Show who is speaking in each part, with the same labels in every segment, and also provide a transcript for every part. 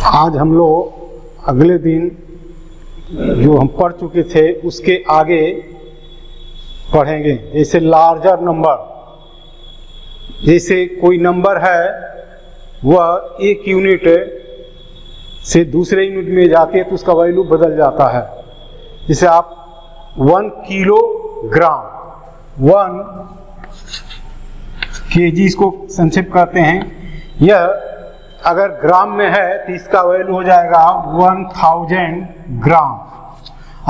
Speaker 1: आज हम लोग अगले दिन जो हम पढ़ चुके थे उसके आगे पढ़ेंगे। जैसे लार्जर नंबर, जैसे कोई नंबर है वह एक यूनिट से दूसरे यूनिट में जाती है तो उसका वैल्यू बदल जाता है। जैसे आप 1 किलोग्राम, 1 kg इसको संक्षेप करते हैं। यह अगर ग्राम में है तो इसका वैल्यू हो जाएगा 1000 ग्राम।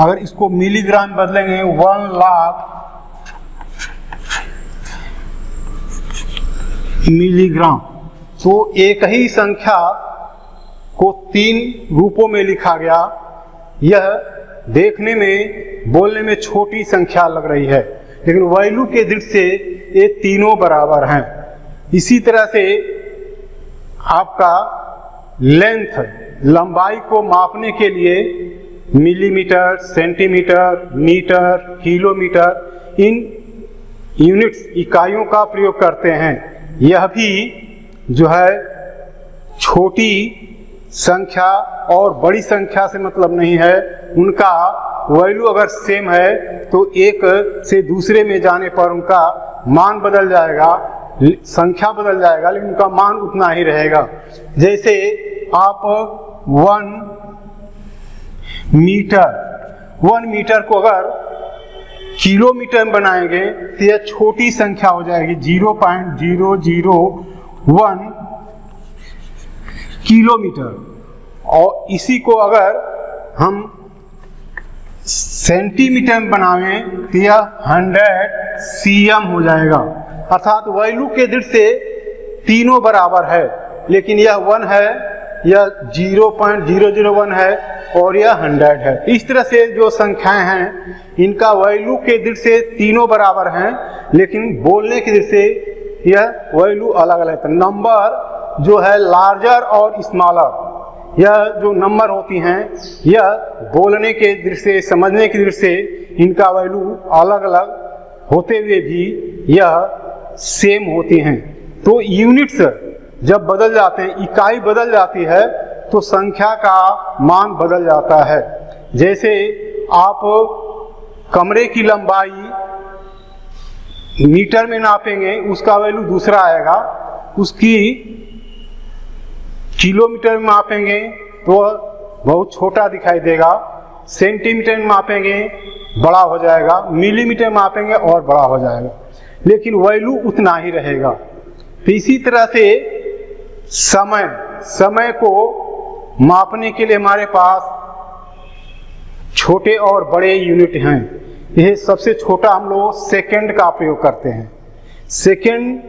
Speaker 1: अगर इसको मिलीग्राम बदलेंगे 1 लाख मिलीग्राम। तो एक ही संख्या को 3 रूपों में लिखा गया। यह देखने में, बोलने में छोटी संख्या लग रही है, लेकिन वैल्यू के दृष्टि से ये तीनों बराबर हैं। इसी तरह से आपका लेंथ, लंबाई को मापने के लिए मिलीमीटर, सेंटीमीटर, मीटर, किलोमीटर, इन यूनिट्स, इकाइयों का प्रयोग करते हैं। यह भी जो है छोटी संख्या और बड़ी संख्या से मतलब नहीं है। उनका वैल्यू अगर सेम है तो एक से दूसरे में जाने पर उनका मान बदल जाएगा, संख्या बदल जाएगा, लेकिन उनका मान उतना ही रहेगा। जैसे आप 1 मीटर को अगर किलोमीटर में बनाएंगे तो यह छोटी संख्या हो जाएगी, 0.001 किलोमीटर। और इसी को अगर हम सेंटीमीटर में बनावें तो यह 100 cm हो जाएगा। अर्थात वैल्यू के दृष्टि से तीनों बराबर है, लेकिन यह 1 है, यह 0.001 है और यह 100 है। इस तरह से जो संख्याएं हैं इनका वैल्यू के दृष्टि से तीनों बराबर हैं, लेकिन बोलने की दृष्टि से यह वैल्यू अलग अलग है। नंबर जो है लार्जर और स्मॉलर, यह जो नंबर होती हैं यह बोलने के दृष्टि से, समझने की दृष्टि से इनका वैल्यू अलग अलग होते हुए भी यह सेम होती हैं। तो यूनिट्स जब बदल जाते हैं, इकाई बदल जाती है तो संख्या का मान बदल जाता है। जैसे आप कमरे की लंबाई मीटर में नापेंगे, उसका वैल्यू दूसरा आएगा। उसकी किलोमीटर में मापेंगे तो बहुत छोटा दिखाई देगा, सेंटीमीटर में मापेंगे बड़ा हो जाएगा, मिलीमीटर में मापेंगे और बड़ा हो जाएगा, लेकिन वैल्यू उतना ही रहेगा। तो इसी तरह से समय को मापने के लिए हमारे पास छोटे और बड़े यूनिट हैं। यह सबसे छोटा हम लोग सेकंड का प्रयोग करते हैं। सेकंड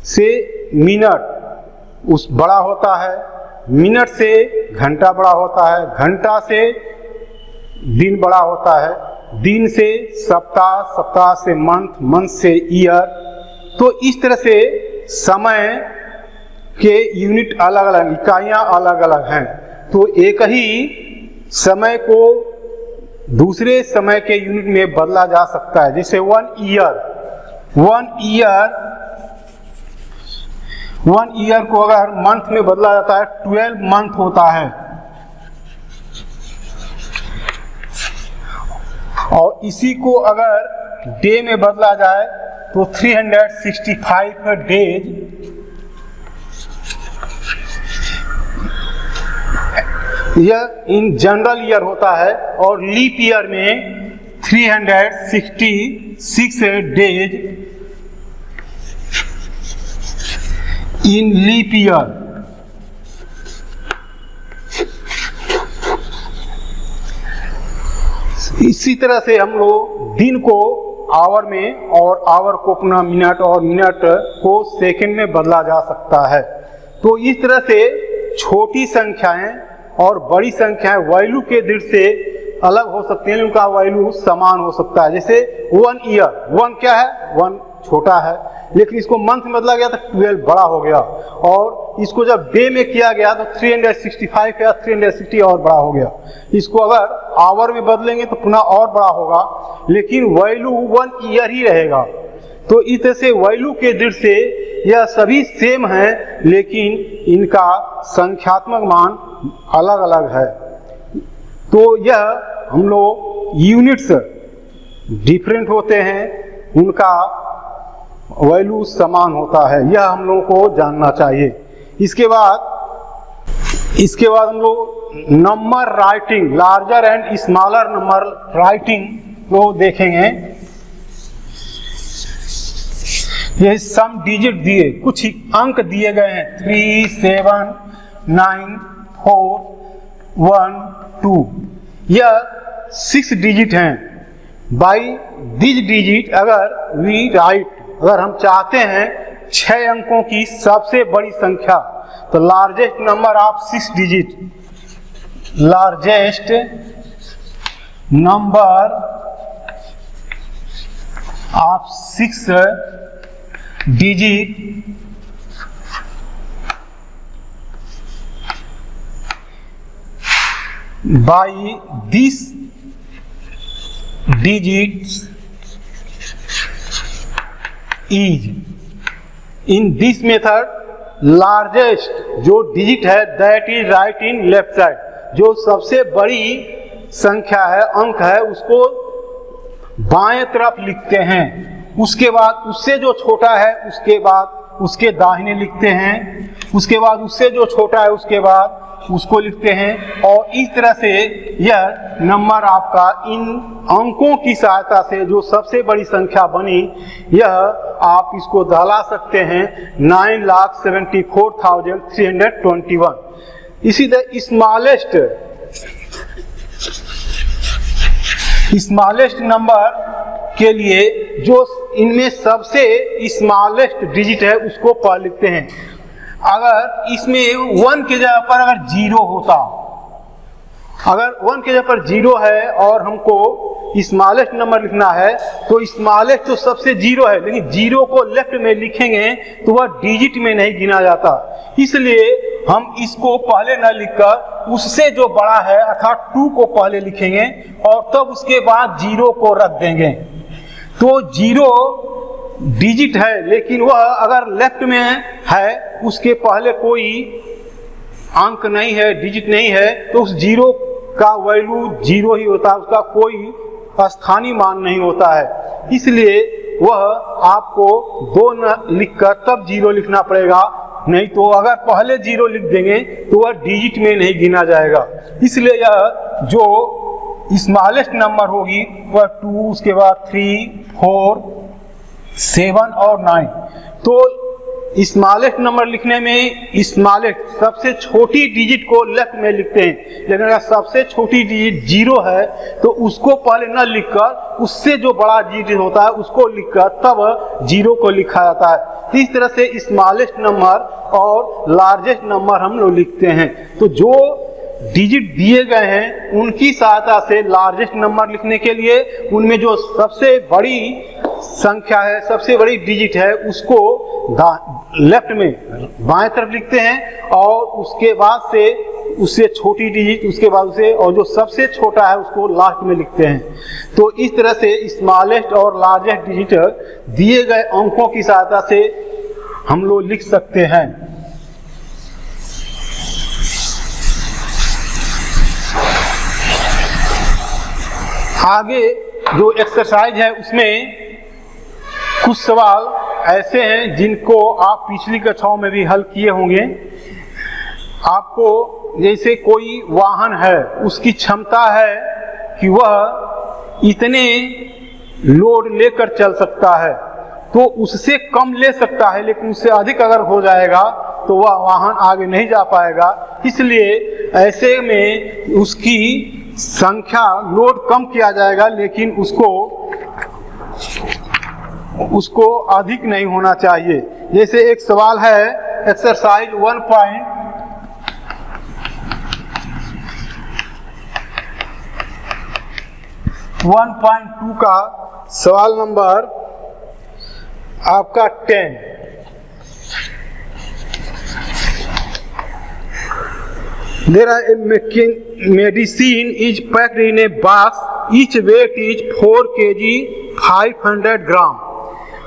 Speaker 1: से मिनट उस बड़ा होता है, मिनट से घंटा बड़ा होता है, घंटा से दिन बड़ा होता है, दिन से सप्ताह, सप्ताह से मंथ, मंथ से ईयर। तो इस तरह से समय के यूनिट अलग अलग, इकाइयां अलग अलग हैं। तो एक ही समय को दूसरे समय के यूनिट में बदला जा सकता है। जैसे 1 ईयर को अगर मंथ में बदला जाता है, 12 मंथ होता है। और इसी को अगर डे में बदला जाए तो 365 डेज यह इन जनरल ईयर होता है। और लीप ईयर में 366 डेज इन लीप ईयर। इसी तरह से हम लोग दिन को आवर में और आवर को पुनः मिनट और मिनट को सेकंड में बदला जा सकता है। तो इस तरह से छोटी संख्याएं और बड़ी संख्याएं वैल्यू के दृष्टि से अलग हो सकती हैं, उनका वैल्यू समान हो सकता है। जैसे 1 ईयर, 1 क्या है, 1 छोटा है, लेकिन इसको मंथ में बदला गया तो 12 बड़ा हो गया। और इसको जब डे में किया गया तो 365 या 360 और बड़ा हो गया। इसको अगर आवर में बदलेंगे तो पुनः और बड़ा होगा, लेकिन वैल्यू 1 ईयर ही रहेगा। तो इस तरह से वैल्यू के दृष्टि से यह सभी सेम हैं, लेकिन इनका संख्यात्मक मान अलग अलग है। तो यह हम लोग यूनिट्स डिफरेंट होते हैं, उनका वैल्यू समान होता है, यह हम लोगों को जानना चाहिए। इसके बाद हम लोग number writing, larger and smaller number writing को देखेंगे। ये सम डिजिट दिए, कुछ अंक दिए गए हैं 3, 7, 9, 4, 1, 2, यह 6 डिजिट हैं। बाई दिस डिजिट अगर वी राइट, अगर हम चाहते हैं 6 अंकों की सबसे बड़ी संख्या, तो largest number of 6 digit, largest number of 6 digit by this digits is in this method largest जो डिजिट है that is right in left side, जो सबसे बड़ी संख्या है, अंक है, उसको बाएं तरफ लिखते हैं। उसके बाद उससे जो छोटा है उसके बाद उसके दाहिने लिखते हैं, उसके बाद उससे जो छोटा है उसके बाद उसको लिखते हैं। और इस तरह से यह नंबर आपका इन अंकों की सहायता से जो सबसे बड़ी संख्या बनी, यह आप इसको दहला सकते हैं 9,74,321। इसी तरह स्मॉलेस्ट नंबर के लिए जो इनमें सबसे स्मॉलेस्ट डिजिट है उसको पहले लिखते हैं। अगर इसमें 1 की जगह पर अगर 0 होता, अगर 1 की जगह पर 0 है और हमको स्मॉलेस्ट नंबर लिखना है, तो स्मॉलेस्ट तो सबसे 0 है, लेकिन 0 को लेफ्ट में लिखेंगे तो वह डिजिट में नहीं गिना जाता। इसलिए हम इसको पहले न लिखकर उससे जो बड़ा है अर्थात 2 को पहले लिखेंगे और तब उसके बाद 0 को रख देंगे। तो 0 डिजिट है, लेकिन वह अगर लेफ्ट में है, उसके पहले कोई अंक नहीं है, डिजिट नहीं है, तो उस 0 का वैल्यू 0 ही होता है, उसका कोई स्थानीय मान नहीं होता है। इसलिए वह आपको 2 न लिखकर तब 0 लिखना पड़ेगा, नहीं तो अगर पहले 0 लिख देंगे तो वह डिजिट में नहीं गिना जाएगा। इसलिए यह जो स्मॉलेस्ट नंबर होगी वह 2, उसके बाद 3, 4, 7 और 9। तो स्मॉलेस्ट नंबर लिखने में स्मॉलेस्ट सबसे छोटी डिजिट को लेफ्ट में लिखते हैं, लेकिन अगर सबसे छोटी डिजिट 0 है तो उसको पहले न लिखकर उससे जो बड़ा डिजिट होता है उसको लिखकर तब 0 को लिखा जाता है। इस तरह से स्मॉलेस्ट नंबर और लार्जेस्ट नंबर हम लोग लिखते हैं। तो जो डिजिट दिए गए हैं उनकी सहायता से लार्जेस्ट नंबर लिखने के लिए उनमें जो सबसे बड़ी संख्या है, सबसे बड़ी डिजिट है, उसको लेफ्ट में बाएं तरफ लिखते हैं और उसके बाद से उससे छोटी डिजिट, उसके बाद उसे, और जो सबसे छोटा है उसको लास्ट में लिखते हैं। तो इस तरह से स्मॉलेस्ट और लार्जेस्ट डिजिट दिए गए अंकों की सहायता से हम लोग लिख सकते हैं। आगे जो एक्सरसाइज है उसमें कुछ सवाल ऐसे हैं जिनको आप पिछली कक्षाओं में भी हल किए होंगे। आपको जैसे कोई वाहन है, उसकी क्षमता है कि वह इतने लोड लेकर चल सकता है, तो उससे कम ले सकता है, लेकिन उससे अधिक अगर हो जाएगा तो वह वाहन आगे नहीं जा पाएगा। इसलिए ऐसे में उसकी संख्या, लोड कम किया जाएगा, लेकिन उसको अधिक नहीं होना चाहिए। जैसे एक सवाल है एक्सरसाइज 1.2 का सवाल नंबर आपका 10। There are a medicine is packed in a box. Each weight is 4 kg 500 gram.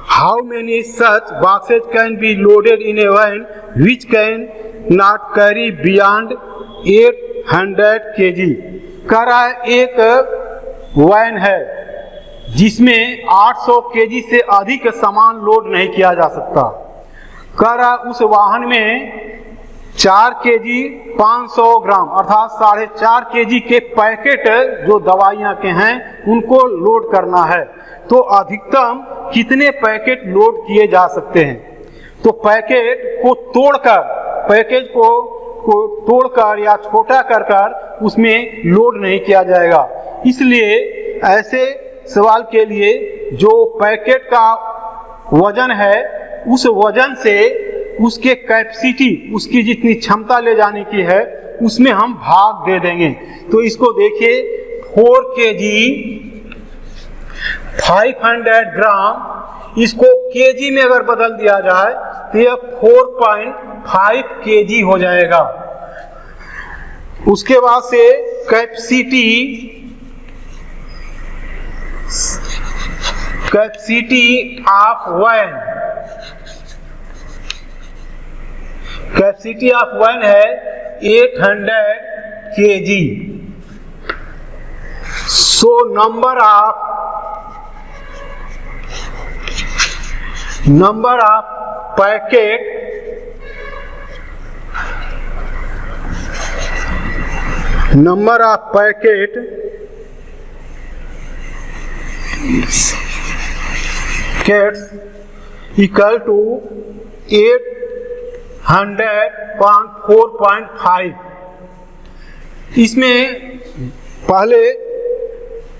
Speaker 1: How many such boxes can be loaded in a van which can not carry beyond 800 kg। कह रहा है एक van है जिसमें 800 kg से अधिक सामान load नहीं किया जा सकता। कह रहा उस वाहन में 4 kg 500 ग्राम अर्थात 4.5 kg के पैकेट जो दवाइयां के हैं उनको लोड करना है, तो अधिकतम कितने पैकेट लोड किए जा सकते हैं। तो पैकेट को तोड़कर, पैकेज को तोड़कर या छोटा कर उसमें लोड नहीं किया जाएगा। इसलिए ऐसे सवाल के लिए जो पैकेट का वजन है उस वजन से उसके कैपेसिटी, उसकी जितनी क्षमता ले जाने की है उसमें हम भाग दे देंगे। तो इसको देखिए 4 kg 500 ग्राम, इसको केजी में अगर बदल दिया जाए तो यह 4.5 kg हो जाएगा। उसके बाद से कैपेसिटी ऑफ वैन है 800 kg। So number of packet equal to 800.4.5। इसमें पहले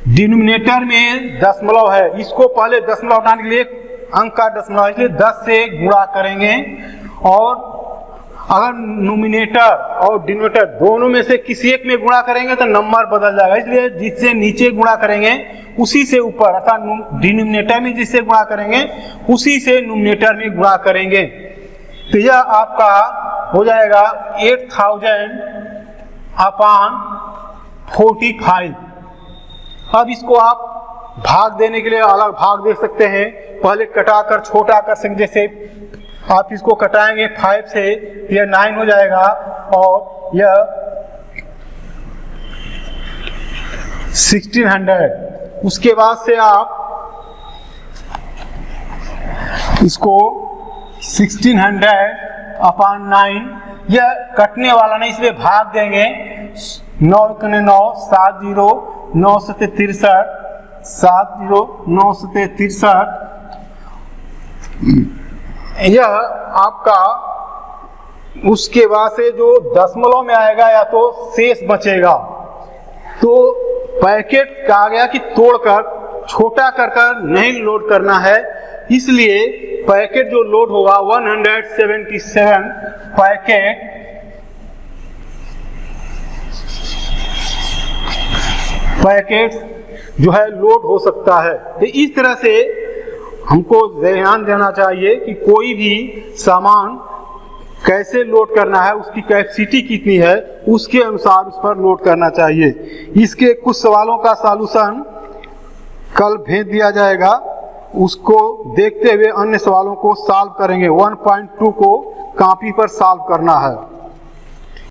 Speaker 1: डिनोमिनेटर में दशमलव है, इसको पहले दशमलव हटाने के लिए अंक का दशमलव है, इसलिए 10 से गुणा करेंगे। और अगर नोमिनेटर और डिनोमिनेटर दोनों में से किसी एक में गुणा करेंगे तो नंबर बदल जाएगा, इसलिए जिससे नीचे गुणा करेंगे उसी से ऊपर, अर्थात डिनोमिनेटर में जिससे गुणा करेंगे उसी से नोमिनेटर में गुणा करेंगे। तो यह आपका हो जाएगा 8000/45। अब इसको आप भाग देने के लिए अलग भाग दे सकते हैं, पहले कटाकर छोटा कर सकते, जैसे आप इसको कटाएंगे 5 से यह 9 हो जाएगा और यह 1600। उसके बाद से आप इसको 1600/9, यह कटने वाला नहीं इसलिए भाग देंगे। 9 9 70 9 से 63 70 9 से 63। यह आपका उसके बाद से जो दशमलव में आएगा या तो शेष बचेगा। तो पैकेट कहा गया कि तोड़कर छोटा कर नहीं लोड करना है, इसलिए पैकेट जो लोड होगा 177 पैकेट जो है लोड हो सकता है। तो इस तरह से हमको ध्यान देना चाहिए कि कोई भी सामान कैसे लोड करना है, उसकी कैपेसिटी कितनी है, उसके अनुसार उस पर लोड करना चाहिए। इसके कुछ सवालों का सॉल्यूशन कल भेज दिया जाएगा, उसको देखते हुए अन्य सवालों को सॉल्व करेंगे। 1.2 को कॉपी पर सॉल्व करना है।